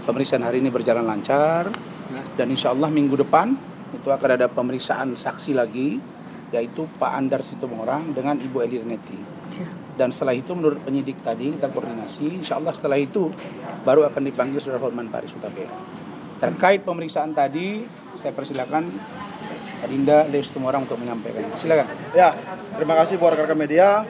pemeriksaan hari ini berjalan lancar dan insya Allah minggu depan itu akan ada pemeriksaan saksi lagi, yaitu Pak Andar Situmorang dengan Ibu Eli Reneti. Dan setelah itu menurut penyidik tadi kita koordinasi, insya Allah setelah itu baru akan dipanggil Saudara Hotman Paris Hutapea. Terkait pemeriksaan tadi, saya persilakan Adinda Eli Situmorang untuk menyampaikan. Silakan. Ya, terima kasih buat rekan-rekan media.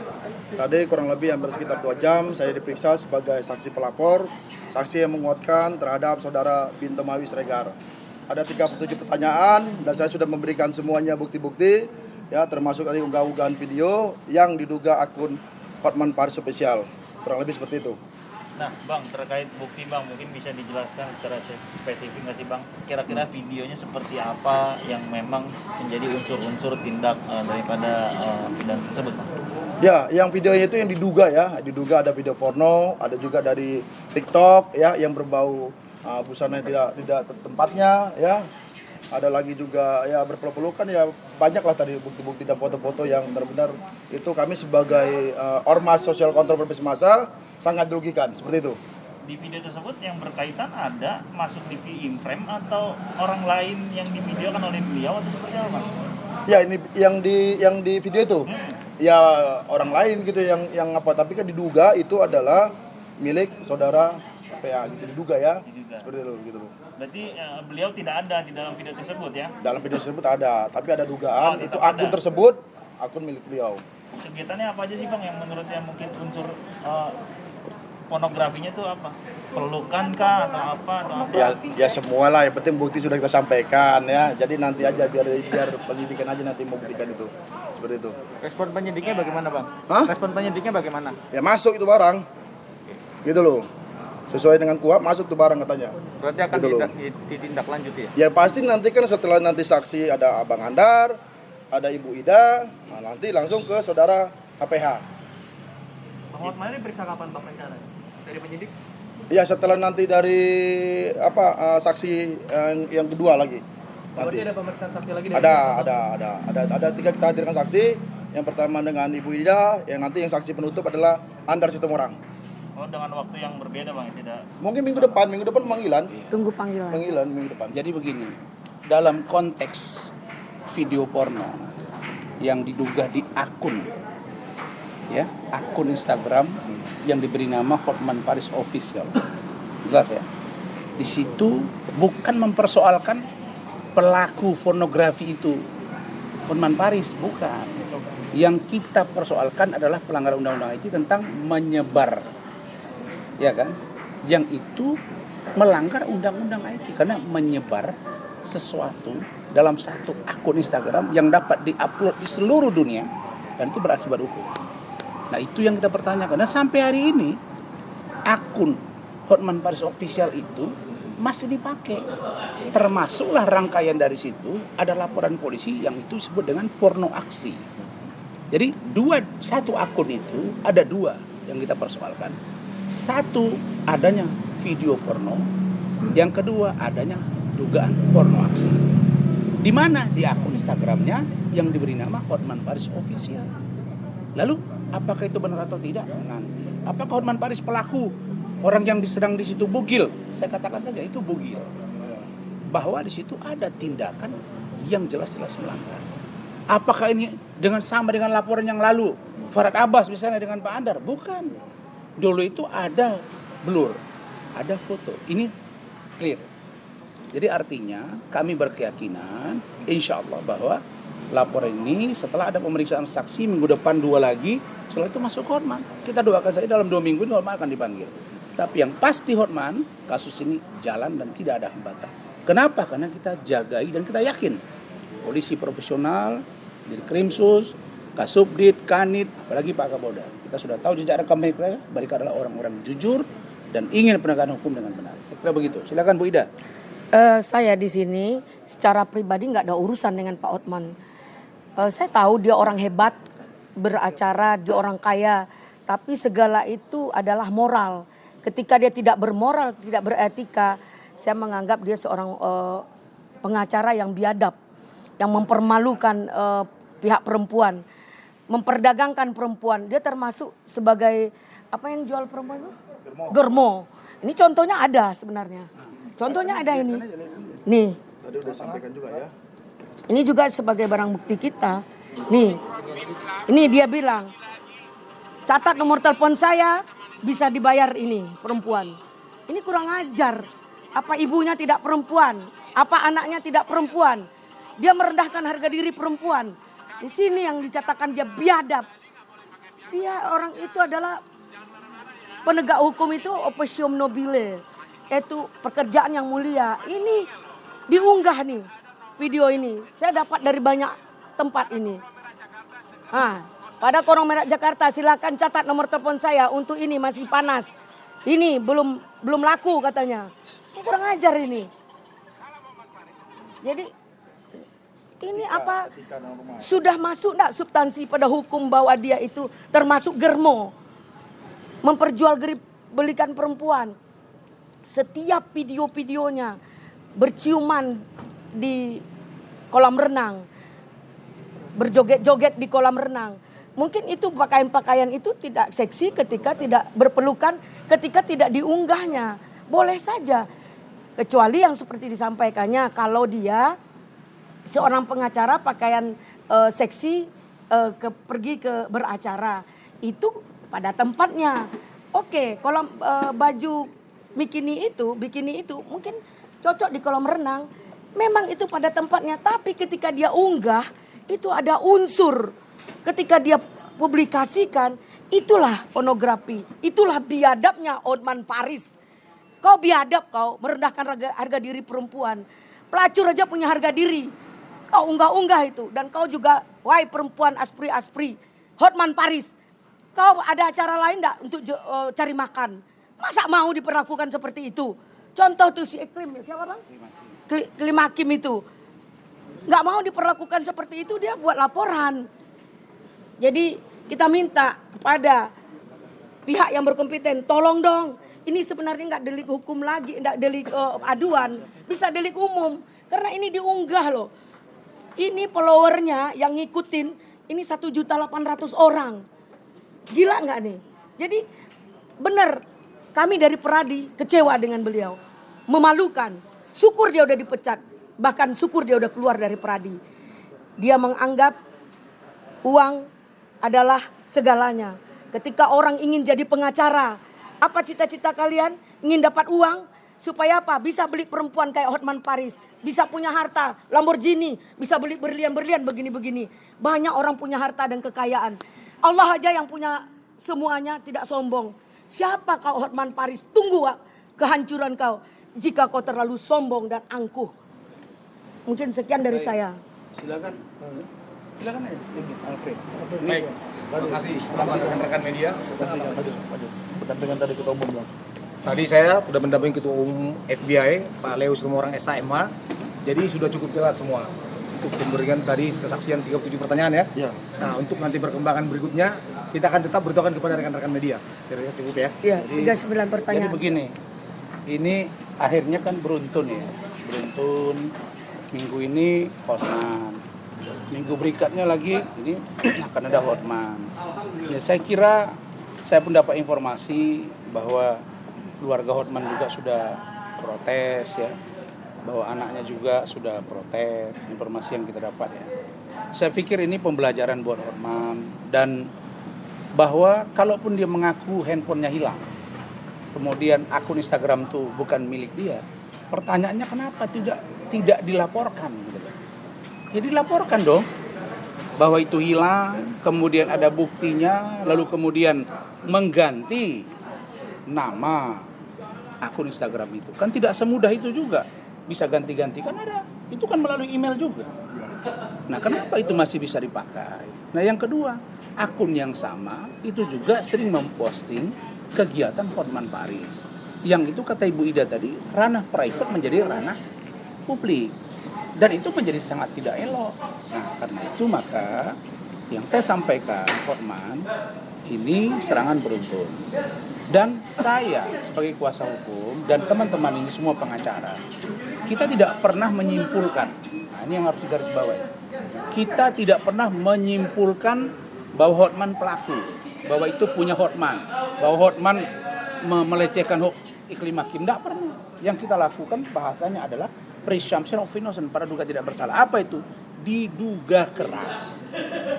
Tadi kurang lebih hampir sekitar 2 jam saya diperiksa sebagai saksi pelapor, saksi yang menguatkan terhadap saudara Binto Mawi Siregar. Ada 37 pertanyaan dan saya sudah memberikan semuanya bukti-bukti, ya, termasuk dari unggah-unggahan video yang diduga akun Hotman Paris Official. Kurang lebih seperti itu. Nah, Bang, terkait bukti, Bang, mungkin bisa dijelaskan secara spesifik nggak sih, Bang? Kira-kira videonya seperti apa yang memang menjadi unsur-unsur tindak daripada pidana tersebut, Bang? Ya, yang videonya itu yang diduga ada video porno, ada juga dari TikTok ya yang berbau busana yang tidak tempatnya ya. Ada lagi juga ya berpeluk-pelukan ya, banyaklah tadi bukti-bukti dan foto-foto yang benar-benar itu kami sebagai ormas sosial kontrol berbasis massa sangat dirugikan seperti itu. Di video tersebut yang berkaitan ada masuk TV in frame atau orang lain yang divideokan oleh beliau atau seperti apa, Bang? Ya, ini yang di video itu. Ya orang lain gitu yang apa, tapi kan diduga itu adalah milik saudara PA gitu, diduga ya. Seperti itu gitu. Berarti beliau tidak ada di dalam video tersebut ya? Dalam video tersebut ada, tapi ada dugaan itu akun tersebut akun milik beliau. Kegiatannya apa aja sih, Bang, yang menurut yang mungkin unsur pornografinya itu apa? Pelukan kah atau apa Ya semua lah, yang penting bukti sudah kita sampaikan ya. Jadi nanti aja biar penyidikan aja nanti membuktikan itu. Seperti itu. Respon penyidiknya bagaimana, Bang? Hah? Respon penyidiknya bagaimana? Ya masuk itu barang. Gitu loh. Sesuai dengan KUHP masuk tuh barang katanya. Berarti akan gitu ditindaklanjuti ya? Ya pasti nanti kan setelah nanti saksi ada Abang Andar, ada Ibu Ida, nah nanti langsung ke saudara KPH. Bang Hotman ini periksa kapan, Bang, rencana? Dari penyidik? Ya setelah nanti dari saksi yang kedua lagi. Berarti Nanti ada pemeriksaan saksi lagi dari ada 3 kita hadirkan saksi. Yang pertama dengan Ibu Ida, yang nanti yang saksi penutup adalah Andar Situmorang. Oh, dengan waktu yang berbeda, Bang, tidak? Mungkin minggu depan panggilan. Tunggu panggilan. Panggilan minggu depan. Jadi begini, dalam konteks video porno yang diduga di akun Instagram yang diberi nama Hotman Paris Official, jelas ya. Di situ bukan mempersoalkan pelaku pornografi itu Hotman Paris, bukan. Yang kita persoalkan adalah pelanggaran undang-undang IT tentang menyebar, ya kan? Yang itu melanggar undang-undang IT karena menyebar sesuatu dalam satu akun Instagram yang dapat diupload di seluruh dunia dan itu berakibat hukum. Nah, itu yang kita pertanyakan. Dan sampai hari ini akun Hotman Paris Official itu masih dipakai. Termasuklah rangkaian dari situ ada laporan polisi yang itu disebut dengan porno aksi. Jadi satu akun itu ada 2 yang kita persoalkan. Satu, adanya video porno. Yang kedua, adanya dugaan porno aksi. Di mana? Di akun Instagramnya yang diberi nama Hotman Paris Official. Lalu, apakah itu benar atau tidak? Nanti. Apakah Hotman Paris pelaku? Orang yang diserang di situ bugil? Saya katakan saja itu bugil. Bahwa di situ ada tindakan yang jelas-jelas melanggar. Apakah ini sama dengan laporan yang lalu? Farhad Abbas misalnya dengan Pak Andar? Bukan. Dulu itu ada blur, ada foto. Ini clear. Jadi artinya kami berkeyakinan insya Allah bahwa laporan ini setelah ada pemeriksaan saksi minggu depan 2 lagi, setelah itu masuk Hotman. Kita doakan saja dalam 2 minggu ini Hotman akan dipanggil. Tapi yang pasti Hotman, kasus ini jalan dan tidak ada hambatan. Kenapa? Karena kita jagai dan kita yakin polisi profesional, Dirkrimsus, Kasubdit, Kanit, apalagi Pak Kapolda. Kita sudah tahu jejak rekam mereka adalah orang-orang jujur dan ingin penegakan hukum dengan benar. Saya kira begitu. Silakan Bu Ida. Saya di sini secara pribadi nggak ada urusan dengan Pak Hotman. Saya tahu dia orang hebat, beracara, dia orang kaya. Tapi segala itu adalah moral. Ketika dia tidak bermoral, tidak beretika, saya menganggap dia seorang pengacara yang biadab, yang mempermalukan pihak perempuan, memperdagangkan perempuan. Dia termasuk sebagai apa yang jual perempuan itu? Germo. Ini contohnya ada sebenarnya. Contohnya ada ini. Nih, Tadi udah sampaikan juga ya. ini juga sebagai barang bukti kita. Nih, ini dia bilang, catat nomor telepon saya, bisa dibayar ini perempuan. Ini kurang ajar. Apa ibunya tidak perempuan? Apa anaknya tidak perempuan? Dia merendahkan harga diri perempuan. Di sini yang dikatakan dia biadab. Dia orang itu adalah penegak hukum itu opposium nobile. Itu pekerjaan yang mulia. Ini diunggah nih video ini. Saya dapat dari banyak tempat ini. Nah, pada Korong Merah Jakarta silakan catat nomor telepon saya untuk ini masih panas. Ini belum laku katanya. Kurang ajar ini. Jadi ini apa sudah masuk enggak substansi pada hukum bahwa dia itu termasuk germo. Memperjualbelikan perempuan. Setiap video-videonya berciuman di kolam renang. Berjoget-joget di kolam renang. Mungkin itu pakaian-pakaian itu tidak seksi ketika tidak berpelukan, ketika tidak diunggahnya. Boleh saja. Kecuali yang seperti disampaikannya kalau dia seorang pengacara pakaian seksi pergi ke beracara. Itu pada tempatnya. Oke, kalau baju bikini itu mungkin cocok di kolam renang. Memang itu pada tempatnya, tapi ketika dia unggah itu ada unsur. Ketika dia publikasikan, itulah pornografi. Itulah biadabnya Hotman Paris. Kau biadab kau, merendahkan harga diri perempuan. Pelacur aja punya harga diri. Kau unggah-unggah itu. Dan kau juga, wahai perempuan aspri-aspri. Hotman Paris, kau ada acara lain enggak untuk cari makan? Masa mau diperlakukan seperti itu? Contoh tuh si Iklim, siapa bang? Iklim Hakim itu. Nggak mau diperlakukan seperti itu, dia buat laporan. Jadi kita minta kepada pihak yang berkompeten, tolong dong. Ini sebenarnya nggak delik hukum lagi, nggak delik aduan, bisa delik umum. Karena ini diunggah loh. Ini followernya yang ngikutin, ini 1.800.000 orang. Gila nggak nih? Jadi benar, kami dari Peradi kecewa dengan beliau. Memalukan, syukur dia udah dipecat. Bahkan syukur dia udah keluar dari Peradi. Dia menganggap uang adalah segalanya. Ketika orang ingin jadi pengacara, apa cita-cita kalian? Ingin dapat uang? Supaya apa? Bisa beli perempuan kayak Hotman Paris. Bisa punya harta, Lamborghini. Bisa beli berlian-berlian begini-begini. Banyak orang punya harta dan kekayaan. Allah aja yang punya semuanya, tidak sombong. Siapa kau Hotman Paris? Tunggu kehancuran kau. Jika kau terlalu sombong dan angkuh. Mungkin sekian dari saya. Silakan. Silakan aja, Alfred. Baik. Terima kasih rekan-rekan media. Pendampingan tadi ketua umum bang. Tadi saya sudah mendampingi Ketua Umum FBI, Pak Leo semua orang SHMA. Jadi sudah cukup jelas semua. Untuk memberikan tadi kesaksian 37 pertanyaan ya. Nah, untuk nanti perkembangan berikutnya, kita akan tetap beritahukan kepada rekan-rekan media. Saya cukup ya. Iya, 39 pertanyaan. Jadi begini, ini akhirnya kan beruntun ya. Beruntun, minggu ini Hotman. Minggu berikutnya lagi, ini akan ada Hotman. Ya, saya kira, saya pun dapat informasi bahwa keluarga Hotman juga sudah protes ya, bahwa anaknya juga sudah protes, informasi yang kita dapat ya. Saya pikir ini pembelajaran buat Hotman, dan bahwa kalaupun dia mengaku handphonenya hilang, kemudian akun Instagram tuh bukan milik dia, pertanyaannya kenapa tidak dilaporkan gitu. Ya dilaporkan dong bahwa itu hilang, kemudian ada buktinya, lalu kemudian mengganti nama akun Instagram itu. Kan tidak semudah itu juga. Bisa ganti-ganti, kan ada. Itu kan melalui email juga. Nah, kenapa itu masih bisa dipakai? Nah, yang kedua, akun yang sama itu juga sering memposting kegiatan Hotman Paris. Yang itu kata Ibu Ida tadi, ranah private menjadi ranah publik. Dan itu menjadi sangat tidak elok. Nah, karena itu maka yang saya sampaikan, Hotman, ini serangan beruntun. Dan saya sebagai kuasa hukum dan teman-teman ini semua pengacara, kita tidak pernah menyimpulkan, nah ini yang harus digarisbawahi, kita tidak pernah menyimpulkan bahwa Hotman pelaku, bahwa itu punya Hotman, bahwa Hotman melecehkan iklim hakim, tidak pernah. Yang kita lakukan bahasanya adalah presumption of innocence, praduga tidak bersalah. Apa itu? Diduga keras.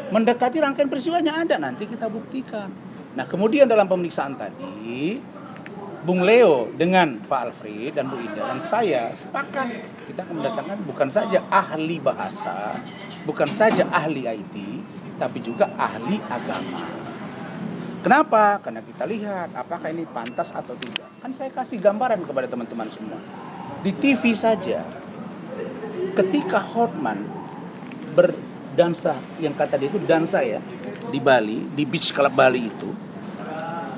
Mendekati rangkaian peristiwanya ada, nanti kita buktikan. Nah kemudian dalam pemeriksaan tadi, Bung Leo dengan Pak Alfred dan Bu Ida dan saya sepakat kita akan mendatangkan bukan saja ahli bahasa, bukan saja ahli IT, tapi juga ahli agama. Kenapa? Karena kita lihat apakah ini pantas atau tidak. Kan saya kasih gambaran kepada teman-teman semua. Di TV saja, ketika Hotman berdansa, yang kata dia itu dansa ya, di Bali, di Beach Club Bali itu,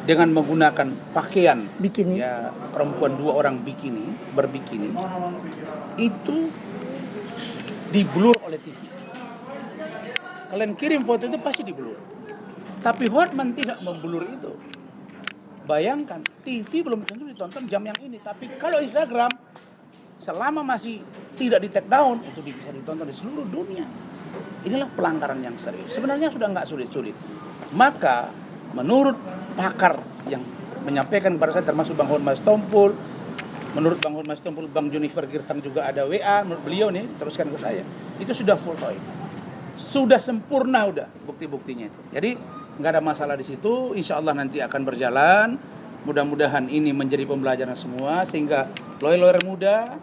dengan menggunakan pakaian Bikini. ya perempuan 2 orang berbikini, itu diblur oleh TV. Kalian kirim foto itu pasti diblur. Tapi Hotman tidak memblur itu. Bayangkan, TV belum tentu ditonton jam yang ini. Tapi kalau Instagram, selama masih tidak di take down, itu bisa ditonton di seluruh dunia. Inilah pelanggaran yang serius. Sebenarnya sudah nggak sulit-sulit. Maka, menurut pakar yang menyampaikan kepada saya, termasuk Bang Hormas Tompul, menurut Bang Hormas Tompul, Bang Junifer Girsang juga ada WA, menurut beliau nih, teruskan ke saya. Itu sudah full point. Sudah sempurna udah bukti-buktinya itu. Jadi nggak ada masalah di situ. Insya Allah nanti akan berjalan. Mudah-mudahan ini menjadi pembelajaran semua sehingga lawyer-lawyer muda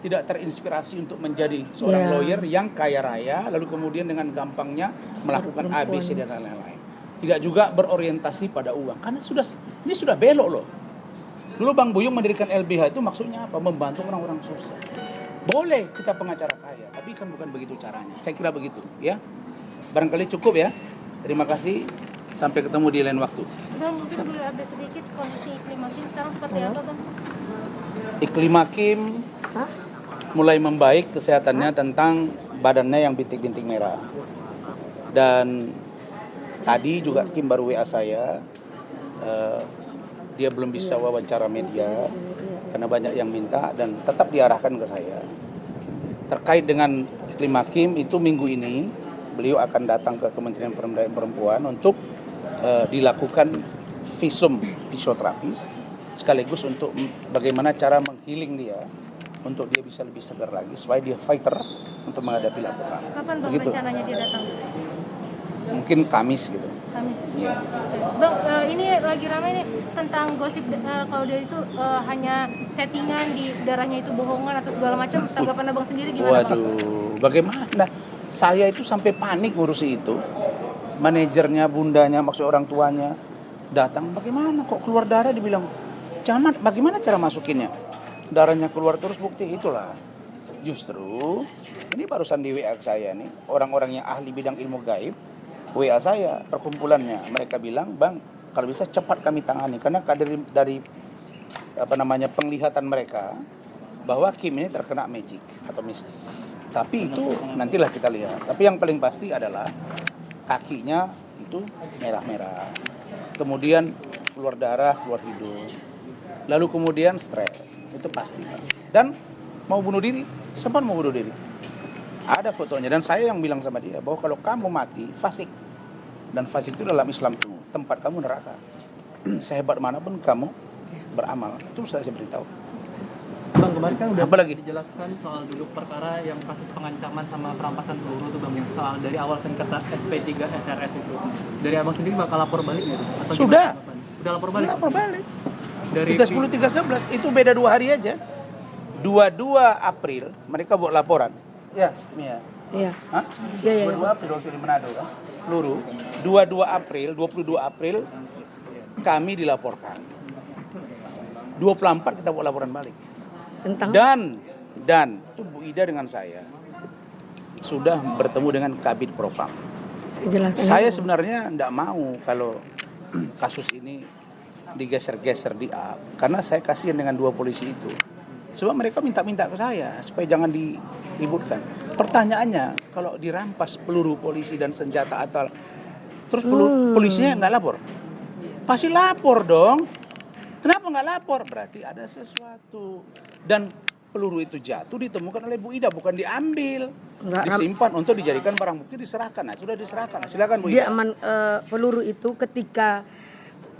tidak terinspirasi untuk menjadi seorang lawyer yang kaya raya lalu kemudian dengan gampangnya melakukan ABC dan lain-lain. Tidak juga berorientasi pada uang karena ini sudah belok loh. Dulu Bang Buyung mendirikan LBH itu maksudnya apa? Membantu orang-orang susah. Boleh kita pengacara kaya, tapi kan bukan begitu caranya. Saya kira begitu, ya. Barangkali cukup ya. Terima kasih. Sampai ketemu di lain waktu. Bang, mungkin boleh update sedikit kondisi iklim hakim sekarang seperti apa, Bang? Iklim hakim mulai membaik kesehatannya tentang badannya yang bintik-bintik merah. Dan tadi juga Kim baru WA saya. Dia belum bisa wawancara media karena banyak yang minta dan tetap diarahkan ke saya. Terkait dengan iklim hakim itu minggu ini beliau akan datang ke Kementerian Pemberdayaan Perempuan untuk dilakukan visum fisioterapis sekaligus untuk bagaimana cara menghealing dia untuk dia bisa lebih segar lagi supaya dia fighter untuk menghadapi laporan. Kapan Bang Begitu. rencananya dia datang? Mungkin Kamis gitu. Kamis. Ya. Bang, ini lagi ramai nih tentang gosip kalau dia itu hanya settingan di darahnya itu bohongan atau segala macam. Tanggapan Abang sendiri gimana, Bang? Waduh, bagaimana? Saya itu sampai panik ngurusi itu. Manajernya, bundanya, maksud orang tuanya datang. Bagaimana kok keluar darah dibilang? Jangan, bagaimana cara masukinnya? Darahnya keluar terus bukti itulah. Justru ini barusan di WA saya nih, orang-orang yang ahli bidang ilmu gaib WA saya perkumpulannya. Mereka bilang, "Bang, kalau bisa cepat kami tangani karena dari penglihatan mereka bahwa Kim ini terkena magic atau mistik." Tapi itu nantilah kita lihat. Tapi yang paling pasti adalah kakinya itu merah-merah. Kemudian keluar darah, keluar hidung. Lalu kemudian stres. Itu pasti, Pak. Dan mau bunuh diri, sempat mau bunuh diri. Ada fotonya dan saya yang bilang sama dia bahwa kalau kamu mati fasik. Dan fasik itu dalam Islam itu tempat kamu neraka. Sehebat manapun kamu beramal. Itu saya beritahu. Bang, kemarin kan udah Apa lagi? dijelaskan soal duduk perkara yang kasus pengancaman sama perampasan peluru tuh Bang, yang soal dari awal sengketa SP3 SRS itu. Dari Abang sendiri bakal lapor balik nggak? Atau Sudah. gimana? Udah lapor balik? Lapor balik. Dari 310 311 itu beda 2 hari aja. 22 April mereka buat laporan. Ya, Mia. Iya. Hah? Iya. 22 April waktu di Manado kan? Peluru. 22 April kami dilaporkan. 24 kita buat laporan balik. Tentang Dan itu Bu Ida dengan saya sudah bertemu dengan Kabid Propam. saya jelaskan. Saya sebenarnya tidak mau kalau kasus ini digeser-geser di up karena saya kasihan dengan 2 polisi itu. Sebab mereka minta-minta ke saya supaya jangan diributkan. Pertanyaannya, kalau dirampas peluru polisi dan senjata atau terus polisinya nggak lapor? Pasti lapor dong. Kenapa nggak lapor? Berarti ada sesuatu. Dan peluru itu jatuh ditemukan oleh Bu Ida, bukan diambil. Disimpan untuk dijadikan barang bukti, diserahkan. Nah, sudah diserahkan. Nah, silakan Bu Ida. Dia peluru itu ketika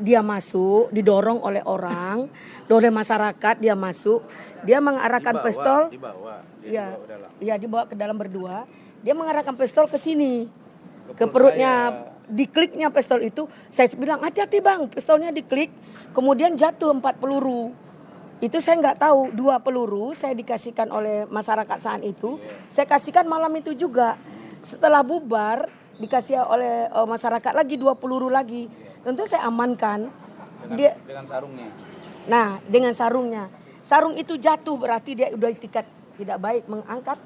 dia masuk, didorong oleh orang, oleh masyarakat dia masuk, dia mengarahkan pistol. Dibawa ke dalam berdua. Dia mengarahkan pistol ke sini, ke perutnya. Dikliknya pistol itu, saya bilang hati-hati bang, pistolnya diklik, kemudian jatuh 4 peluru. Itu saya nggak tahu, 2 peluru saya dikasihkan oleh masyarakat saat itu, saya kasihkan malam itu juga. Setelah bubar, dikasih oleh masyarakat lagi 2 peluru lagi. Tentu saya amankan. Dengan sarungnya. Nah, dengan sarungnya. Sarung itu jatuh berarti dia udah tidak baik mengangkat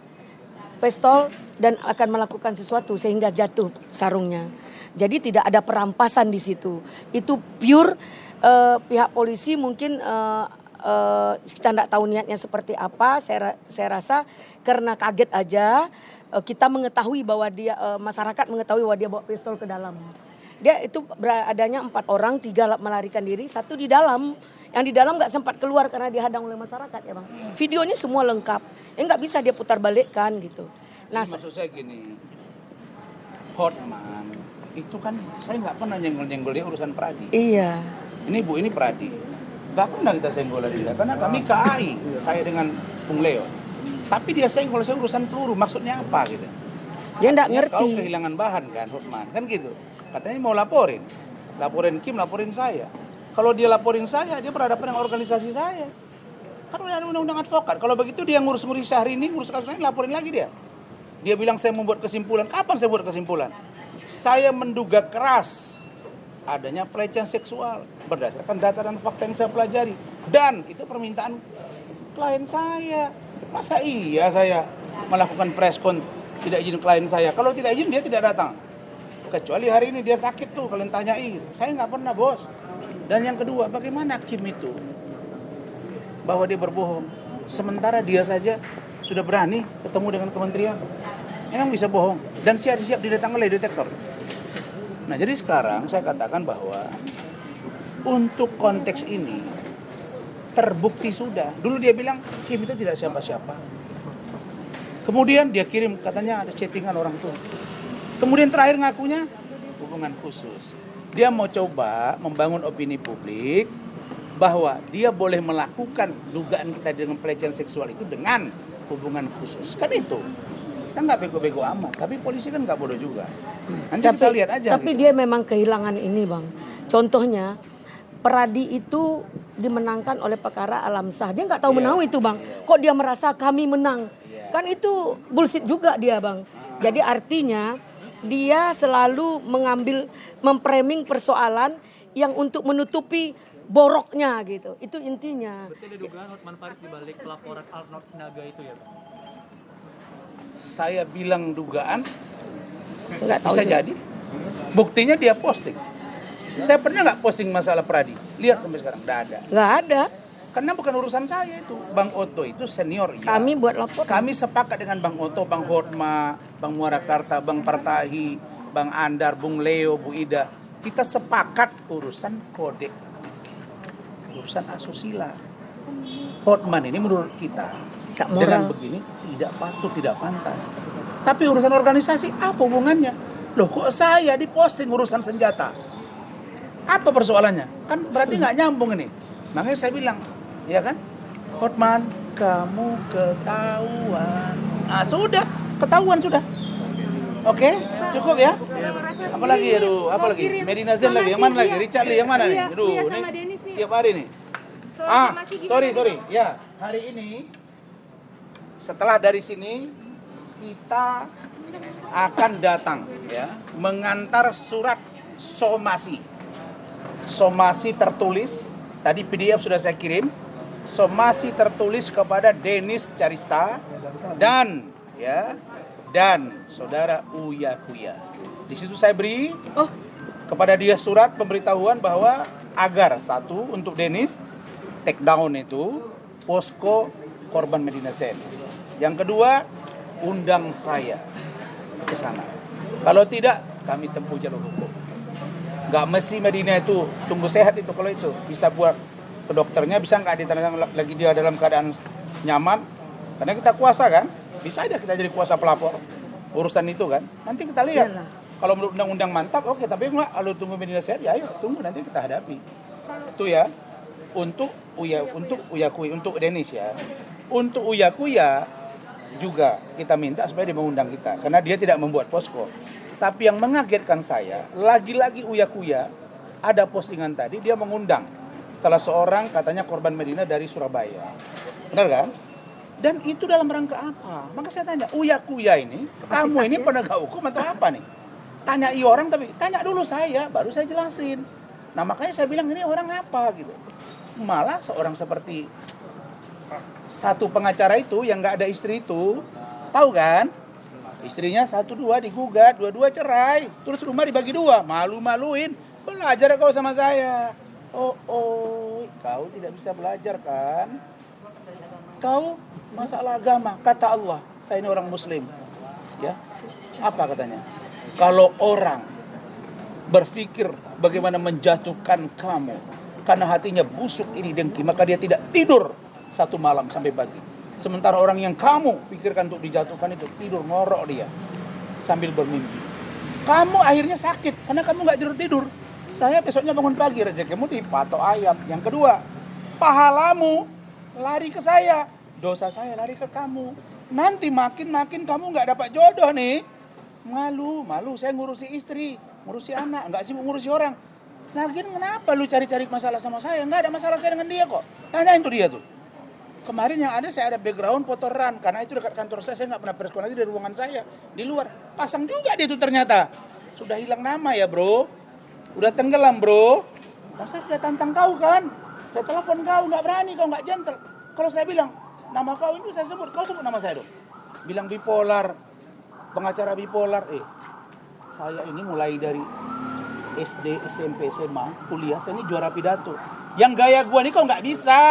pistol dan akan melakukan sesuatu sehingga jatuh sarungnya. Jadi tidak ada perampasan di situ. Itu pure pihak polisi mungkin kita tidak tahu niatnya seperti apa. Saya rasa karena kaget aja kita mengetahui bahwa dia masyarakat mengetahui bahwa dia bawa pistol ke dalam. Dia itu adanya 4 orang, 3 melarikan diri, 1 di dalam. Yang di dalam nggak sempat keluar karena dihadang oleh masyarakat ya bang. Videonya semua lengkap. Nggak bisa dia putar balikkan gitu. Nah maksud saya gini, Hotman itu kan saya nggak pernah nyenggol dia urusan Pradi. Iya. Ini Bu, ini Pradi. Nggak pernah kita senggol dia karena kami KAI, saya dengan Bung Leo. Tapi dia senggol saya urusan peluru, maksudnya apa gitu? Dia nggak ngerti. Kau kehilangan bahan kan Hotman, kan gitu. Katanya mau laporin Kim, laporin saya. Kalau dia laporin saya, dia berhadapan dengan organisasi saya. Kan udah ada undang-undang advokat. Kalau begitu dia ngurus-ngurus hari ini, ngurus kasus lain, laporin lagi dia. Dia bilang saya membuat kesimpulan. Kapan saya buat kesimpulan? Saya menduga keras adanya pelecehan seksual berdasarkan data dan fakta yang saya pelajari. Dan itu permintaan klien saya. Masa iya saya melakukan press con tidak izin klien saya? Kalau tidak izin dia tidak datang. Kecuali hari ini dia sakit tuh, kalian tanyai. Saya nggak pernah bos. Dan yang kedua, bagaimana Kim itu bahwa dia berbohong, sementara dia saja sudah berani ketemu dengan kementerian, emang bisa bohong dan siap-siap didatang oleh detektor. Nah jadi sekarang saya katakan bahwa untuk konteks ini terbukti sudah. Dulu dia bilang Kim itu tidak siapa-siapa. Kemudian dia kirim katanya ada chattingan orang tua. Kemudian terakhir ngakunya hubungan khusus. Dia mau coba membangun opini publik bahwa dia boleh melakukan dugaan kita dengan pelecehan seksual itu dengan hubungan khusus. Kan itu. Kita nggak bego-bego amat. Tapi polisi kan nggak bodoh juga. Nanti kita lihat aja. Tapi gitu. dia memang kehilangan ini bang. Contohnya Pradi itu dimenangkan oleh perkara alam sah. Dia nggak tahu menang itu bang. Kok dia merasa kami menang? Kan itu bullshit juga dia bang. Jadi artinya dia selalu memframing persoalan yang untuk menutupi boroknya gitu. Itu intinya. Berarti ada dugaan Hotman Paris dibalik pelaporan Arnold Sinaga itu ya Pak? Saya bilang dugaan, Nggak tahu bisa juga. jadi. Buktinya dia posting. Saya pernah nggak posting masalah Pradi? Lihat sampai sekarang, nggak ada. Nggak ada. Karena bukan urusan saya itu. Bang Otto itu senior. Kami buat lapor. Kami sepakat dengan Bang Otto, Bang Hotma, Bang Muarakarta, Bang Partahi, Bang Andar, Bung Leo, Bu Ida. Kita sepakat urusan kode. Urusan asusila. Hotman ini menurut kita Gak moral. dengan begini tidak patut, tidak pantas. Tapi urusan organisasi apa hubungannya? Loh kok saya diposting urusan senjata? Apa persoalannya? Kan berarti nggak nyambung ini. Makanya saya bilang, ya kan? Hotman, kamu ketahuan. Ah sudah, ketahuan sudah. Oke, cukup ya? Apalagi aduh, apalagi? Medina Zen lagi, yang mana lagi? Richard Lee yang mana nih? Aduh, ini tiap hari nih. Sorry. Ya, hari ini setelah dari sini kita akan datang ya, mengantar surat somasi. Somasi tertulis, tadi PDF sudah saya kirim. Somasi tertulis kepada Denis Carista dan saudara Uya Kuya. Di situ saya beri kepada dia surat pemberitahuan bahwa agar satu untuk Denis take down itu posko korban Medina Zen. Yang kedua, undang saya ke sana. Kalau tidak, kami tempuh jalur hukum. Gak mesti Medina itu tunggu sehat itu, kalau itu bisa buat ke dokternya, bisa nggak ditandang lagi dia dalam keadaan nyaman. Karena kita kuasa kan, bisa aja kita jadi kuasa pelapor urusan itu kan. Nanti kita lihat. Iyalah. Kalau menurut undang-undang mantap, oke. Tapi enggak, kalau tunggu Medina sehat, ya ayo tunggu nanti kita hadapi. Itu ya. Untuk Uya Kuya, untuk Denis ya. Untuk Uya Kuya juga kita minta supaya dia mengundang kita, karena dia tidak membuat posko. Tapi yang mengagetkan saya, lagi-lagi Uya Kuya ada postingan tadi dia mengundang salah seorang katanya korban Medina dari Surabaya. Benar kan? Dan itu dalam rangka apa? Maka saya tanya, Uya Kuya ini, kamu ini penegak hukum atau apa nih? Tanya orang, tapi tanya dulu saya, baru saya jelasin. Nah makanya saya bilang ini orang apa gitu. Malah seorang seperti satu pengacara itu yang nggak ada istri itu, tahu kan? Istrinya 1-2 digugat, 2-2 cerai, terus rumah dibagi 2, malu-maluin. Belajar kau sama saya. Oh, kau tidak bisa belajar kan? Kau masalah agama, kata Allah, saya ini orang Muslim. Ya, apa katanya? Kalau orang berpikir bagaimana menjatuhkan kamu karena hatinya busuk iri dengki, maka dia tidak tidur 1 malam sampai pagi. Sementara orang yang kamu pikirkan untuk dijatuhkan itu tidur ngorok dia sambil bermimpi. Kamu akhirnya sakit karena kamu nggak tidur. Saya besoknya bangun pagi, rezekimu dipatok ayam. Yang kedua, pahalamu lari ke saya, dosa saya lari ke kamu. Nanti makin kamu nggak dapat jodoh nih. Malu, saya ngurusi istri, ngurusi anak, nggak sibuk ngurusi orang. Lagian kenapa lu cari-cari masalah sama saya? Nggak ada masalah saya dengan dia kok. Tanyain tuh dia tuh. Kemarin yang ada saya ada background fotoran, karena itu dekat kantor saya nggak pernah preskon lagi dari ruangan saya. Di luar, pasang juga dia tuh ternyata. Sudah hilang nama ya bro. Udah tenggelam bro. Dan saya sudah tantang kau kan. Saya telepon kau, nggak berani, kau nggak gentle. Kalau saya bilang, nama kau itu saya sebut, kau sebut nama saya dong. Bilang bipolar, pengacara bipolar. Saya ini mulai dari SD, SMP, SMA, kuliah, saya ini juara pidato. Yang gaya gua nih kau nggak bisa.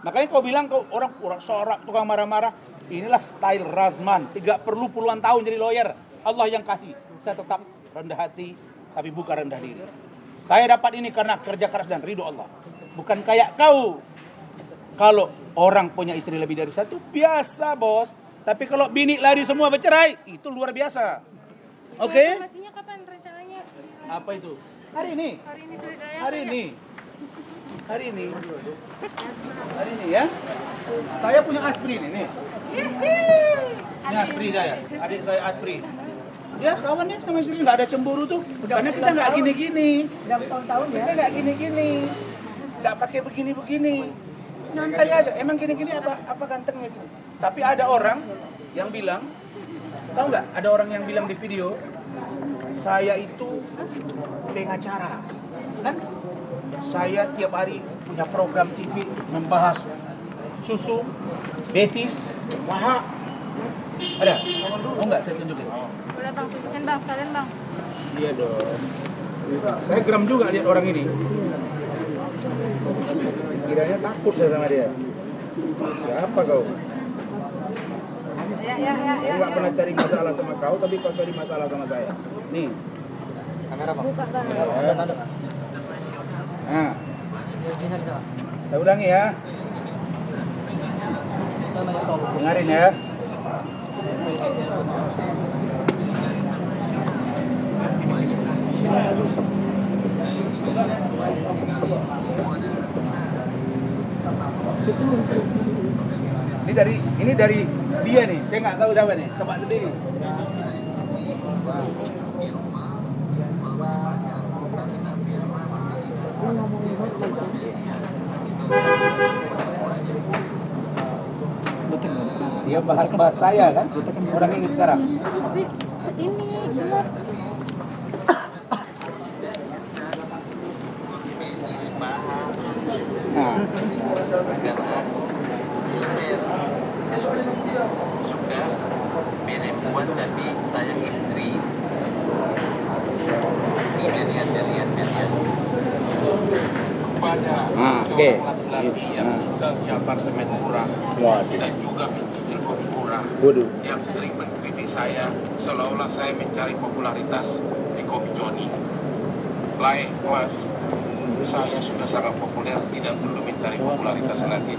Makanya kau bilang kau orang sorak, tukang marah-marah. Inilah style Razman. Tidak perlu puluhan tahun jadi lawyer. Allah yang kasih. Saya tetap rendah hati, tapi bukan rendah diri. Saya dapat ini karena kerja keras dan ridho Allah. Bukan kayak kau. Kalau orang punya istri lebih dari 1, biasa bos. Tapi kalau bini lari semua bercerai, itu luar biasa. Oke? Informasinya kapan rencananya? Apa itu? Hari ini. Hari ini ya. Saya punya aspirin ini. Ini aspirin saya. Adik saya aspirin. Ya kawan ya sama istri nggak ada cemburu tuh. Karena kita nggak gini-gini. Kita nggak gini-gini. Nggak pakai begini-begini. Nyantai aja. Emang gini-gini apa gantengnya gini. Tapi ada orang yang bilang, tahu nggak? Ada orang yang bilang di video, saya itu pengacara, kan? Saya tiap hari punya program TV membahas susu, betis, paha. Ada? Oh enggak, saya tunjukin. Boleh bang, tunjukin bang, sekalian bang. Iya dong. Saya geram juga lihat orang ini. Kiranya takut saya sama dia. Siapa kau? Saya nggak pernah cari masalah sama kau, tapi kau cari masalah sama saya. Nih. Kamera bang. Buka bang. Nah, saya ulangi ya. Dengarin ya. Ini dari dia nih. Saya nggak tahu siapa nih. Tebak sendiri. Dia bahas saya kan, orang ini sekarang. Tapi ini benar. Nah, suka perempuan tapi sayang istri. Ini lihat kepada seorang laki-laki yang tinggal di apartemen murah dan juga mencicil kopi murah yang sering mengkritik saya seolah-olah saya mencari popularitas di Kopi Joni. Mas, saya sudah sangat populer, tidak perlu mencari popularitas lagi.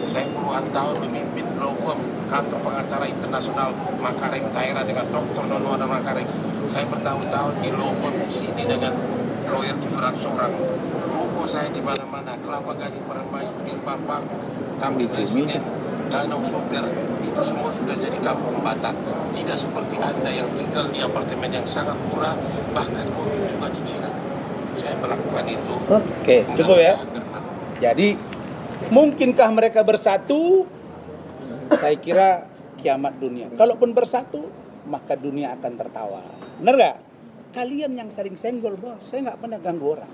Saya puluhan tahun memimpin blogom kantor pengacara internasional Makarim daerah dengan Dr. Donoana Makarim. Saya bertahun-tahun di law firm di sini dengan lawyer 700 orang. Ruko saya di mana-mana, Kelapa Gading, Perambai, Sudir Pampang, Tamrin Residen, Danau Sunter, itu semua sudah jadi kampung batak. Tidak seperti Anda yang tinggal di apartemen yang sangat murah, bahkan juga cicilan. Saya melakukan itu. Oke, cukup ya. Jadi, mungkinkah mereka bersatu? Saya kira kiamat dunia. Kalaupun bersatu, maka dunia akan tertawa. Benar gak? Kalian yang saling senggol, bos. Saya nggak pernah ganggu orang.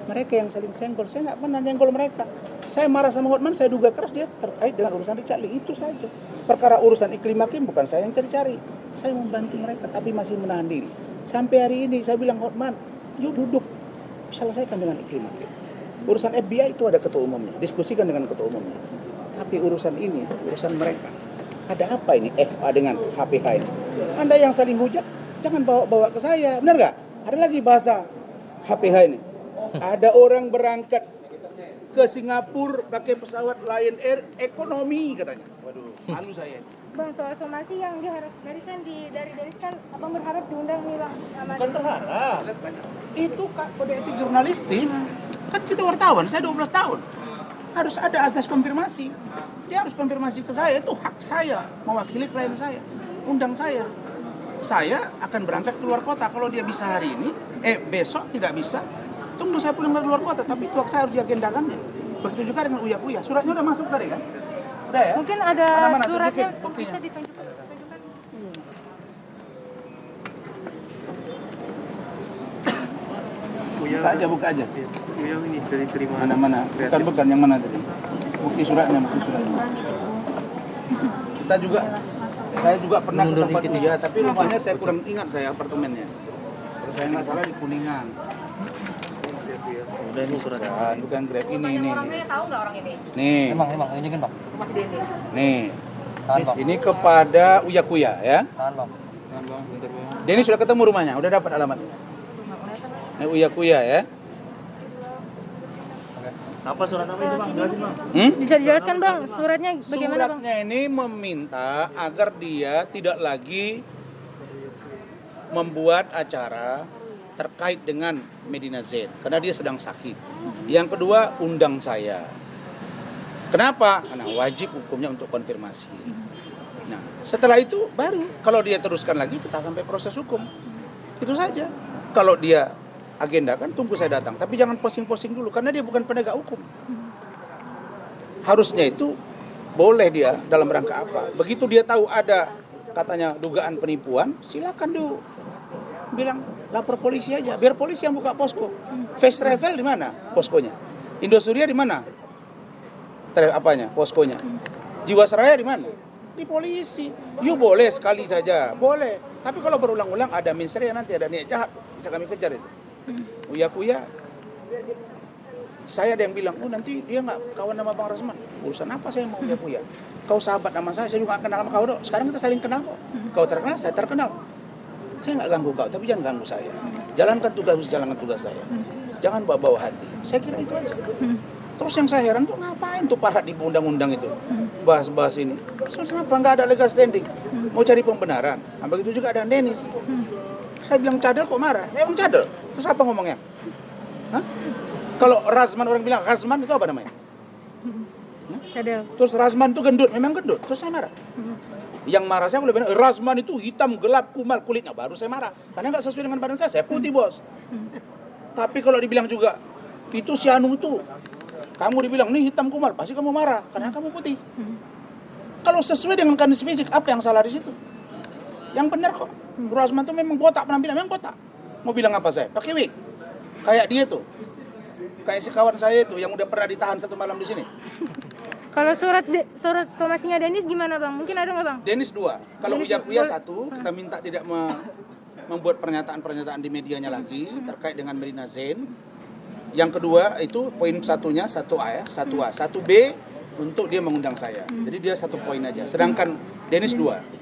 Mereka yang saling senggol, saya nggak pernah nyenggol mereka. Saya marah sama Hotman, saya duga keras dia terkait dengan urusan Richard Lee. Itu saja. Perkara urusan iklim hakim bukan saya yang cari-cari. Saya membantu mereka, tapi masih menahan diri. Sampai hari ini saya bilang, Hotman, yuk duduk. Selesaikan dengan iklim hakim. Urusan FBI itu ada ketua umumnya. Diskusikan dengan ketua umumnya. Tapi urusan ini, urusan mereka. Ada apa ini FA dengan HPH ini? Anda yang saling hujat, jangan bawa-bawa ke saya. Benar nggak? Ada lagi bahasa HPH ini. Ada orang berangkat ke Singapura pakai pesawat Lion Air ekonomi katanya. Waduh, malu saya. Bang, soal somasi yang diharap dari kan abang berharap diundang nih bang. Bukan berharap. Itu kode etik jurnalistik. Kan kita wartawan, saya 12 tahun. Harus ada asas konfirmasi. Dia harus konfirmasi ke saya, itu hak saya mewakili klien saya. Undang saya. Saya akan berangkat keluar kota. Kalau dia bisa hari ini, besok tidak bisa. Tunggu saya pulang dari luar kota, tapi tuak saya harus diagendakannya. Begitu juga dengan Uya Kuya. Suratnya udah masuk tadi kan? Udah ya? Mungkin ada Mana-mana, suratnya tunjukin buktinya. bisa ditunjukkan. Buka aja. Yang ini dari terima. Mana-mana. Bukan yang mana tadi? Bukti suratnya. Saya juga pernah ke tempat dia, tapi rumahnya saya kurang ingat saya apartemennya. Kalau saya nggak salah di Kuningan. Udah ini suratnya. Bukan Grab ini. Orangnya tahu nggak orang ini? Nih. Emang ini kan bang. Mas Denny. Nih. Tahan bang. Ini kepada Uya Kuya ya. Tahan bang. Denny sudah ketemu rumahnya, udah dapat alamat. Ini Uya Kuya ya. Apa surat apa itu bang? Jelasin bang. Bisa dijelaskan bang, suratnya bagaimana bang? Suratnya ini meminta agar dia tidak lagi membuat acara terkait dengan Medina Zain karena dia sedang sakit. Yang kedua, undang saya. Kenapa? Karena wajib hukumnya untuk konfirmasi. Nah, setelah itu baru kalau dia teruskan lagi kita sampai proses hukum. Itu saja. Kalau dia agendakan, tunggu saya datang. Tapi jangan posting-posting dulu karena dia bukan penegak hukum. Harusnya itu boleh dia dalam rangka apa. Begitu dia tahu ada katanya dugaan penipuan, silakan dulu bilang lapor polisi aja. Biar polisi yang buka posko. Fast Travel di mana poskonya? Indosuria di mana? Poskonya. Jiwasraya di mana? Di polisi. You boleh sekali saja, boleh. Tapi kalau berulang-ulang ada mensreya nanti ada niat jahat, bisa kami kejar itu. Uya Kuya, saya ada yang bilang, oh nanti dia nggak kawan sama Bang Rasman. Urusan apa saya mau Uya Kuya? Kau sahabat nama saya juga nggak kenal sama kau dong. Sekarang kita saling kenal kok. Kau terkenal, saya terkenal. Saya nggak ganggu kau, tapi jangan ganggu saya. Jalankan tugas saya. Jangan bawa-bawa hati. Saya kira itu aja. Terus yang saya heran tuh ngapain tuh para di undang-undang itu bahas-bahas ini. Terus kenapa nggak ada legal standing? Mau cari pembenaran. Nah, begitu juga ada Dennis. Saya bilang cadel kok marah. Emang cadel? Terus apa ngomongnya? Hah? Kalau Razman orang bilang Razman itu apa namanya? Cadel. Terus Razman itu gendut, memang gendut. Terus saya marah. Yang marah saya kalau bilang Razman itu hitam gelap kumal kulitnya, baru saya marah. Karena nggak sesuai dengan badan saya putih bos. Tapi kalau dibilang juga itu si Anu itu, kamu dibilang nih hitam kumal, pasti kamu marah karena kamu putih. Kalau sesuai dengan kondisi fisik, apa yang salah di situ? Yang benar kok. Razman itu memang botak penampilan, memang botak. Mau bilang apa saya? Pakai wig. Kayak dia tuh. Kayak si kawan saya itu yang udah pernah ditahan 1 malam di sini. Kalau surat somasinya Dennis gimana bang? Mungkin ada nggak bang? Dennis 2. Kalau Uya Kuya 1, kita minta tidak membuat pernyataan-pernyataan di medianya lagi terkait dengan Medina Zain. Yang kedua itu poin satunya 1A ya, 1A, 1B untuk dia mengundang saya. Jadi dia 1 poin aja. Sedangkan Dennis 2.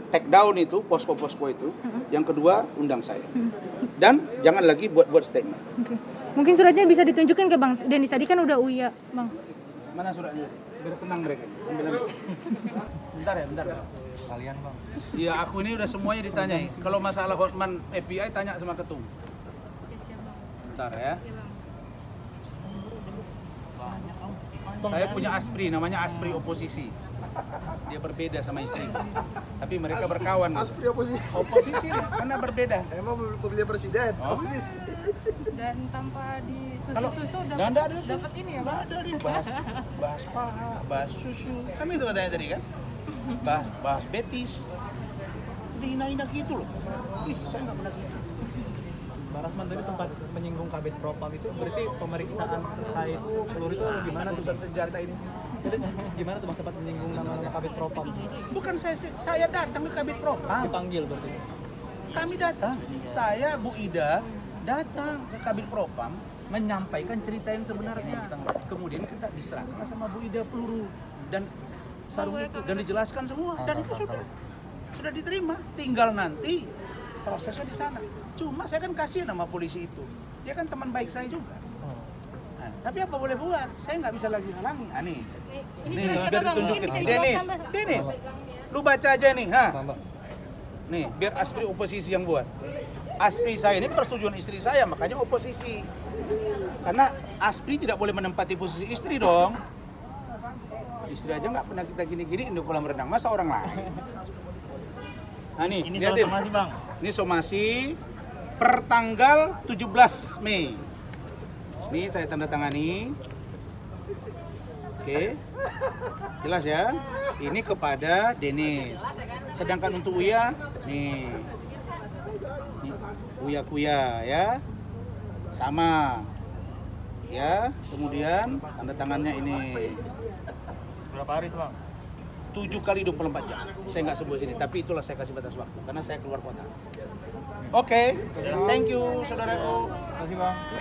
Take down itu posko-posko itu. Yang kedua undang saya. Dan jangan lagi buat statement. Mungkin suratnya bisa ditunjukkan ke bang Dennis. Tadi kan udah Uya bang. Mana suratnya? Biar senang mereka. Bentar ya, bentar. Kalian bang. Iya, aku ini udah semuanya ditanyai. Kalau masalah Hotman FBI tanya sama ketum. Ya siap bang. Bentar ya. Iya bang. Saya punya Aspri, namanya Aspri oposisi. Dia berbeda sama istri. Tapi mereka berkawan. Aspri oposisi. Oposisi ya, karena berbeda. Emang pemilihan presiden. Oh. Dan tanpa di Kalau susu nggak ada dapat ini ya nggak bang. ada nih bahas paha, bahas susu, kan itu katanya tadi kan, bahas betis, dihina-hina gitu loh. Ih, saya nggak pernah gitu. Bang Rasman tadi sempat menyinggung Kabid Propam itu berarti pemeriksaan terkait seluruh itu gimana tuh? Urusan senjata ini. Jadi gimana tuh bang sempat menyinggung nama Kabid Propam? Bukan saya datang ke Kabid Propam. Dipanggil berarti. Kami datang. Saya Bu Ida datang ke Kabid Propam menyampaikan cerita yang sebenarnya. Kemudian kita diserahkan sama Bu Ida peluru dan sarung itu dan dijelaskan semua dan itu sudah diterima. Tinggal nanti prosesnya di sana. Cuma saya kan kasihan sama polisi itu. Dia kan teman baik saya juga. Nah, tapi apa boleh buat? Saya nggak bisa lagi halangi. Ah, nih Ini biar siapa, Bang? ditunjukin. Mungkin bisa Denis, dijawab, Bang. Denis, lu baca aja nih, ha? Nih, biar Aspri oposisi yang buat. Aspri saya ini persetujuan istri saya, makanya oposisi. Karena Aspri tidak boleh menempati posisi istri dong. Istri aja nggak pernah kita gini-gini di kolam renang, masa orang lain? Nah nih, Ini lihatin. soal somasi bang. Ini somasi per tanggal 17 Mei. Ini saya tanda tangani. Oke. Jelas ya? Ini kepada Denis. Sedangkan untuk Uya, nih. Nih, Uya Kuya ya. Sama. Ya, kemudian tanda tangannya ini. Berapa hari tuh bang? 7 kali 24 jam. Saya nggak sebut sini, tapi itulah saya kasih batas waktu karena saya keluar kota. Oke, thank you saudaraku. Terima kasih bang.